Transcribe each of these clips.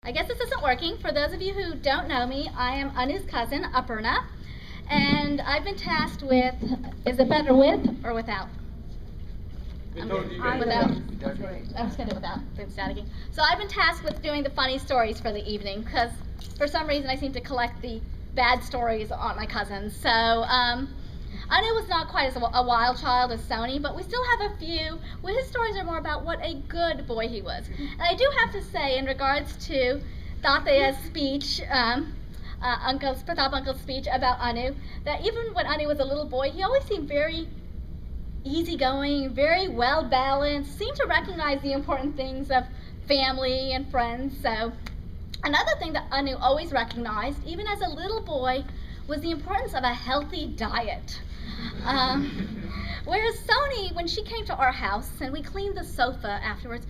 I guess this isn't working. For those of you who don't know me, I am Anu's cousin, Aparna, and I've been tasked with, is it better with or without? Without. I was going to do without. It's staticky. So I've been tasked with doing the funny stories for the evening because for some reason I seem to collect the bad stories on my cousins. So Anu was not quite as a wild child as Sony, but we still have a few. Well, his stories are more about what a good boy he was. And I do have to say, in regards to Tateya's speech, Pratap Uncle's speech about Anu, that even when Anu was a little boy, he always seemed very easygoing, very well balanced, seemed to recognize the important things of family and friends. So another thing that Anu always recognized, even as a little boy, was the importance of a healthy diet. Whereas Sony, when she came to our house and we cleaned the sofa afterwards,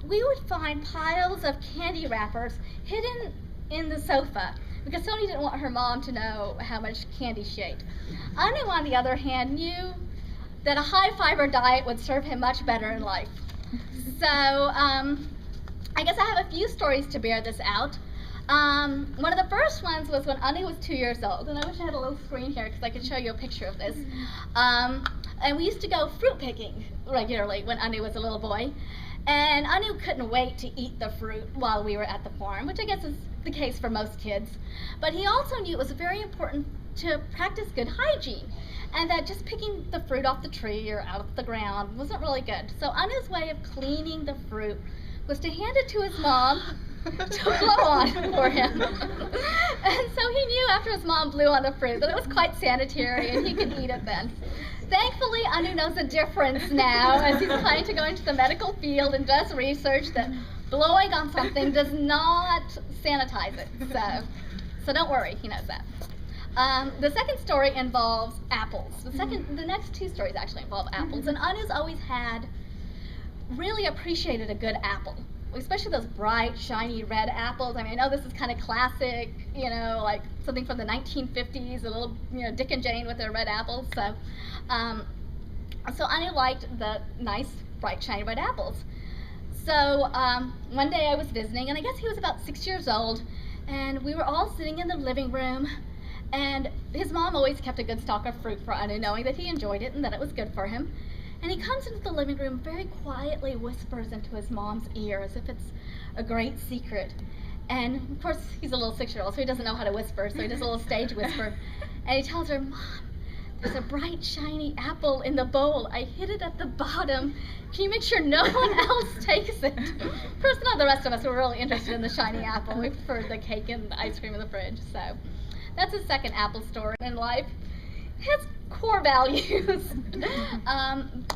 we would find piles of candy wrappers hidden in the sofa because Sony didn't want her mom to know how much candy she ate. Anu, on the other hand, knew that a high-fiber diet would serve him much better in life. So I guess I have a few stories to bear this out. One of the first ones was when Anu was 2 years old, and I wish I had a little screen here because I could show you a picture of this. And we used to go fruit picking regularly when Anu was a little boy, and Anu couldn't wait to eat the fruit while we were at the farm, which I guess is the case for most kids. But he also knew it was very important to practice good hygiene, and that just picking the fruit off the tree or out of the ground wasn't really good. So Anu's way of cleaning the fruit was to hand it to his mom to blow on for him. And so he knew after his mom blew on the fruit that it was quite sanitary and he could eat it then. Thankfully, Anu knows the difference now as he's planning to go into the medical field and does research that blowing on something does not sanitize it. So don't worry, he knows that. The second story involves apples. The next two stories actually involve apples, and Anu's always really appreciated a good apple, especially those bright, shiny red apples. I mean, I know this is kind of classic, like something from the 1950s, a little, Dick and Jane with their red apples. So Anu liked the nice, bright, shiny red apples. So one day I was visiting, and I guess he was about 6 years old, and we were all sitting in the living room, and his mom always kept a good stock of fruit for Anu, knowing that he enjoyed it and that it was good for him. And he comes into the living room, very quietly whispers into his mom's ear as if it's a great secret. And of course, he's a little 6-year-old, so he doesn't know how to whisper, so he does a little stage whisper. And he tells her, "Mom, there's a bright, shiny apple in the bowl. I hid it at the bottom. Can you make sure no one else takes it?" Of course, none of the rest of us were really interested in the shiny apple. We preferred the cake and the ice cream in the fridge. So that's his second apple story in life. Has core values.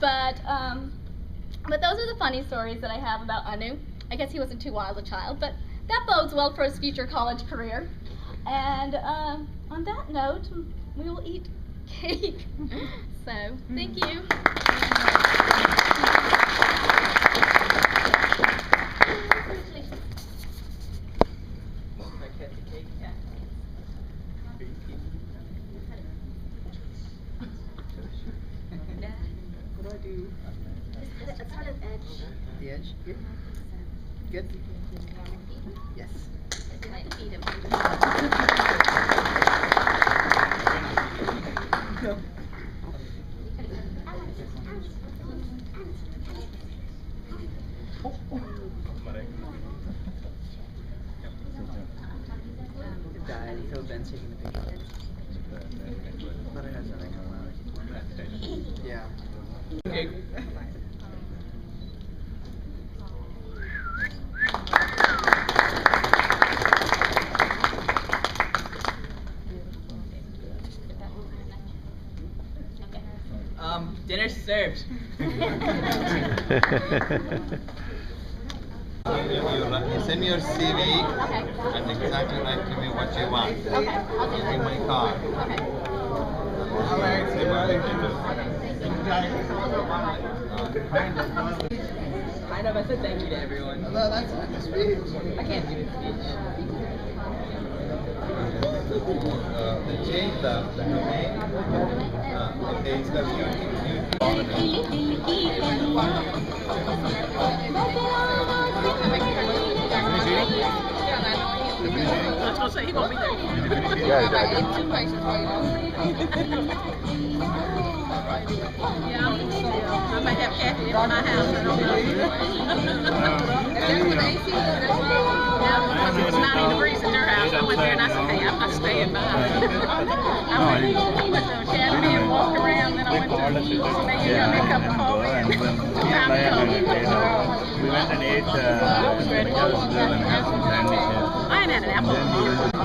But those are the funny stories that I have about Anu. I guess he wasn't too wild a child, but that bodes well for his future college career. And on that note, we will eat cake. So, thank you. What do I do? It's sort of edge. The edge here? Good? Yes. You might feed him. No. Until Ben's taking the picture. But it has nothing on it. Yeah. Okay. Dinner's served. You send me your CV and exactly write to me what you want. Using my card. Kind of, I said thank you to everyone. No, that's not the speech. I can't do the speech. The change the domain. Okay, it's the beauty. gonna say he's gonna be there. Yeah, I ate 2 patients while you Yeah, I might have Kathy in my house. I don't know. That's when the AC was because it was 90 degrees in their house. I went there and I said, hey, I'm not staying behind. I went to Academy and walked around, then I went to makeup and home. We went and ate I ain't had an apple.